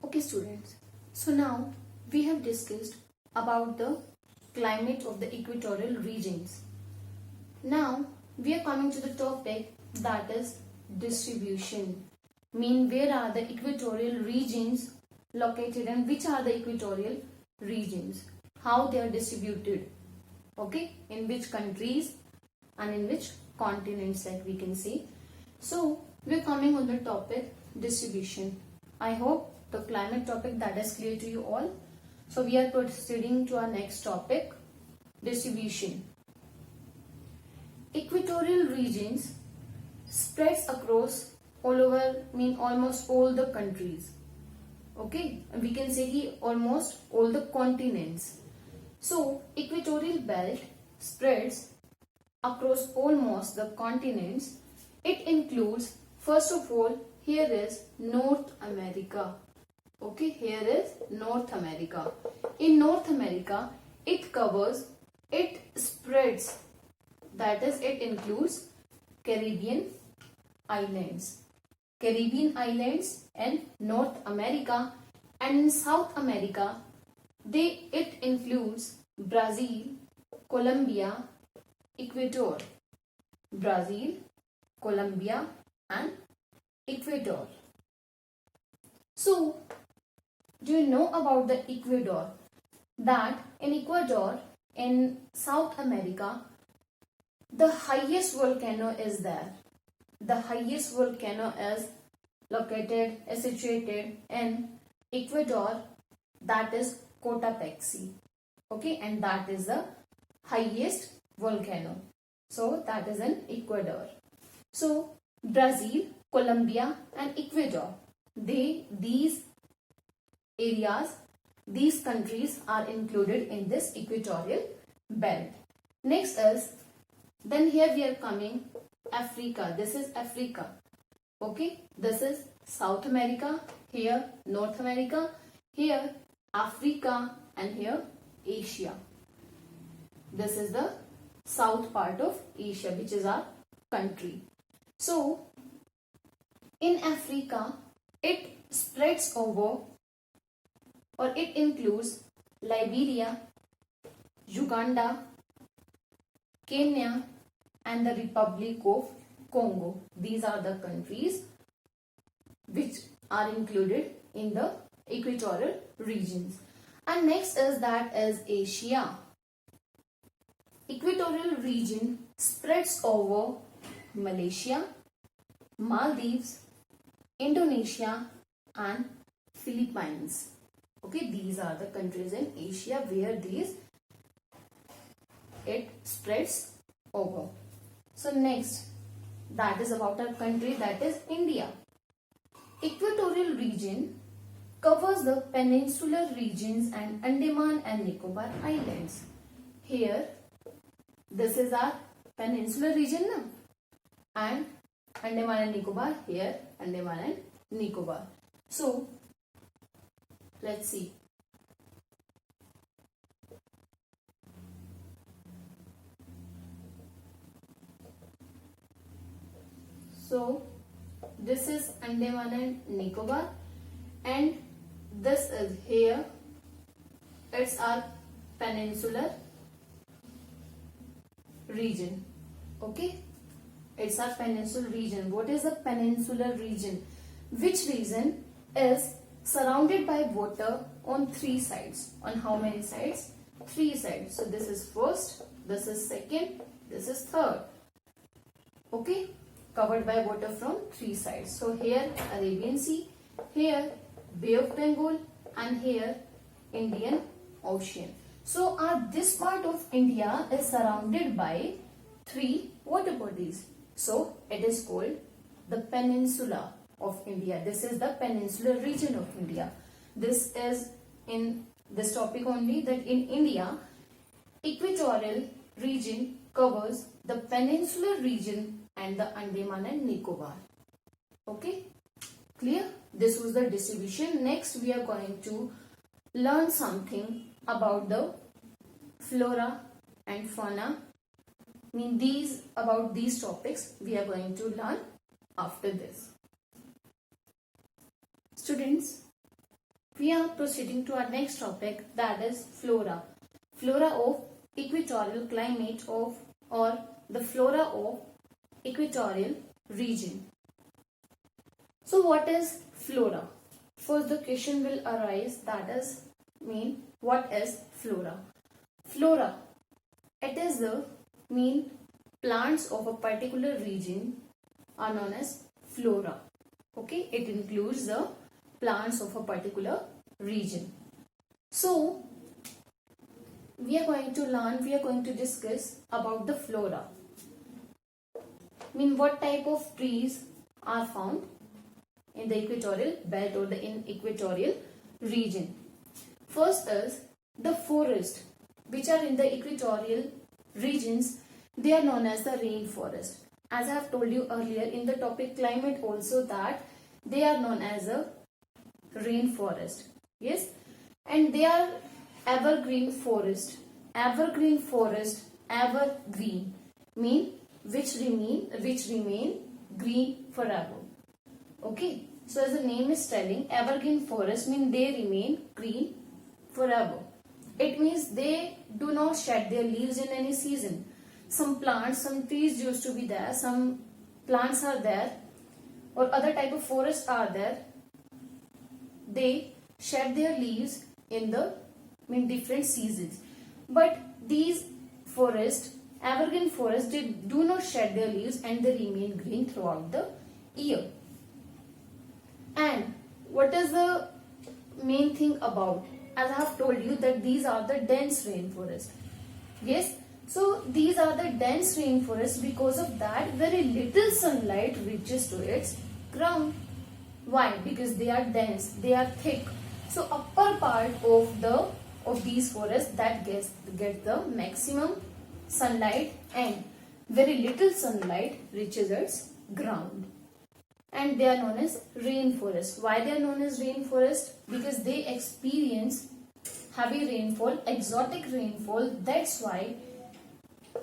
Okay students, so now we have discussed about the climate of the equatorial regions. Now we are coming to the topic that is distribution. Mean where are the equatorial regions located and which are the equatorial regions, how they are distributed, okay, in which countries and in which continents, like we can see. So we are coming on the topic distribution. I hope the climate topic that is clear to you all. So we are proceeding to our next topic, distribution. Equatorial regions spreads across all over, mean almost all the countries. Okay, and we can say almost all the continents. So equatorial belt spreads across almost the continents. It includes, first of all, here is North America. Okay, here is North America. In North America, it spreads, that is, it includes Caribbean islands. Caribbean islands and North America, and in South America, it includes Brazil, Colombia, Ecuador. Brazil, Colombia and Ecuador. So, do you know about the Ecuador? That in Ecuador, in South America, the highest volcano is there. The highest volcano is situated in Ecuador, that is Cotopaxi. Okay, and that is the highest volcano. So that is in Ecuador. So Brazil, Colombia and Ecuador, these areas, these countries are included in this equatorial belt. Next is, then here we are coming Africa. This is Africa. Okay, this is South America, here North America, here Africa and here Asia. This is the south part of Asia, which is our country. So in Africa, it spreads over, or it includes Liberia, Uganda, Kenya and the Republic of Congo. These are the countries which are included in the equatorial regions. And next is that is Asia. Equatorial region spreads over Malaysia, Maldives, Indonesia and Philippines. Okay, these are the countries in Asia where it spreads over. So next, that is about our country, that is India. Equatorial region covers the peninsular regions and Andaman and Nicobar Islands. Here, this is our peninsular region now, and Andaman and Nicobar, here Andaman and Nicobar. So let's see. So this is Andaman and Nicobar, and this is here, it's our peninsular region. Okay, it's our peninsular region. What is the peninsular region? Which region is surrounded by water on three sides? On how many sides? Three sides. So this is first, this is second, this is third. Okay, covered by water from three sides. So here Arabian Sea, here Bay of Bengal and here Indian Ocean. So this part of India is surrounded by three water bodies. So it is called the peninsula of India. This is the peninsular region of India. This is in this topic only, that in India, equatorial region covers the peninsular region and the Andaman and Nicobar. Okay, clear? This was the distribution. Next we are going to learn something about the flora and fauna mean about these topics we are going to learn after this. Students, we are proceeding to our next topic, that is flora. Flora of equatorial climate or the flora of equatorial region. So what is flora? First the question will arise, that is what is flora? Flora, it is the plants of a particular region are known as flora. Okay, it includes the plants of a particular region. So we are going to discuss about the flora. What type of trees are found in the equatorial belt or in equatorial region. First is the forest, which are in the equatorial regions. They are known as the rainforest. As I have told you earlier in the topic climate also, that they are known as a rainforest. Yes, and they are evergreen forest. Evergreen forest, evergreen which remain green forever. Okay, so as the name is telling, evergreen forest they remain green forever. It means they do not shed their leaves in any season. Some plants, some trees used to be there, some plants are there, or other type of forests are there. They shed their leaves in the different seasons. But these evergreen forests, they do not shed their leaves and they remain green throughout the year. And what is the main thing about? As I have told you that these are the dense rainforest. Yes, so these are the dense rainforest. Because of that, very little sunlight reaches to its ground. Why? Because they are dense, they are thick. So upper part of these forests that gets the maximum sunlight, and very little sunlight reaches its ground. And they are known as rainforest. Why they are known as rainforest? Because they experience heavy rainfall, exotic rainfall. That's why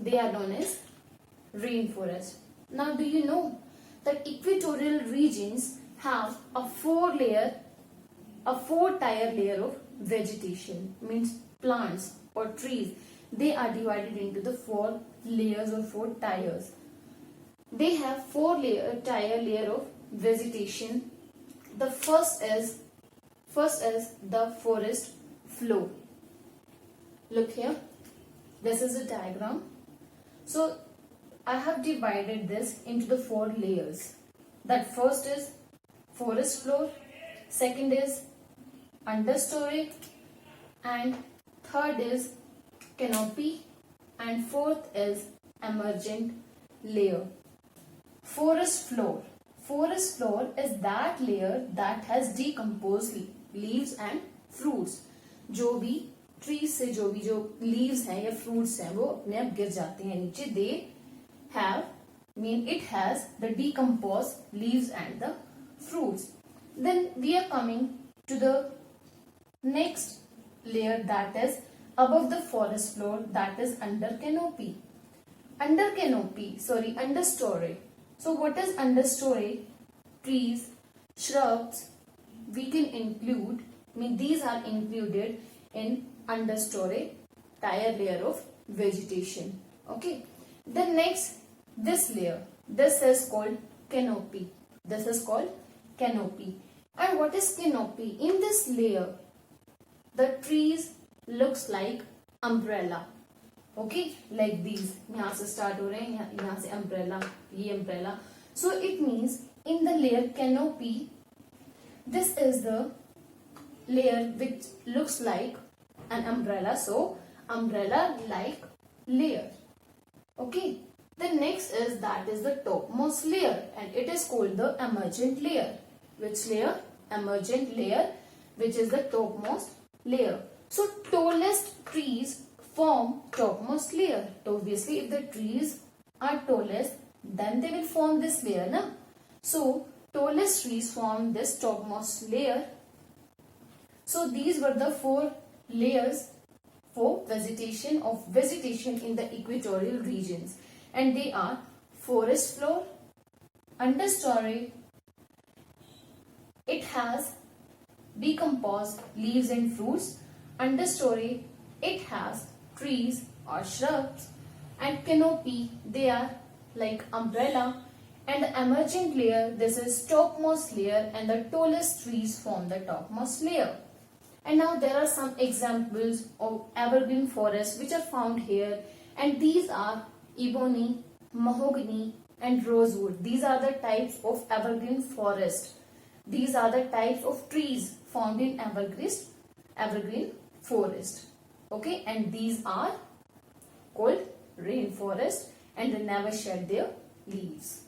they are known as rainforest. Now, do you know that equatorial regions have a four-tier layer of vegetation? Means plants or trees. They are divided into the 4 layers or 4 tiers. They have 4-tier layer of vegetation. The first is the forest floor. Look here, this is a diagram. So I have divided this into the 4 layers. That first is forest floor, second is understory, and third is canopy, and fourth is emergent layer. Forest floor is that layer that has decomposed leaves and fruits. जो भी trees से जो leaves हैं या fruits हैं वो अपने आप गिर जाते हैं नीचे. It has the decomposed leaves and the fruits. Then we are coming to the next layer, that is above the forest floor, that is understory. So what is understory? Trees, shrubs, we can include, these are included in understory tier layer of vegetation. Okay. Then next, this layer, this is called canopy. And what is canopy? In this layer, the trees looks like umbrella. Okay, like these. यहाँ से start हो रहे हैं, यहाँ से umbrella, ये umbrella. So it means in the layer canopy, this is the layer which looks like an umbrella. So umbrella like layer. Okay. The next is the topmost layer, and it is called the emergent layer. Which layer? Emergent layer, which is the topmost layer. So tallest trees form topmost layer. So obviously if the trees are tallest, then they will form this layer, na? So tallest trees form this topmost layer. So these were the 4 layers for vegetation in the equatorial regions. and they are forest floor, understory, it has decomposed leaves and fruits, understory, it has trees or shrubs, and canopy, they are like umbrella, and the emergent layer, this is topmost layer, and the tallest trees form the topmost layer. And now there are some examples of evergreen forests which are found here, and these are ebony, mahogany and rosewood. These are the types of evergreen forest. These are the types of trees found in evergreen forest. Okay, and these are called rainforest, and they never shed their leaves.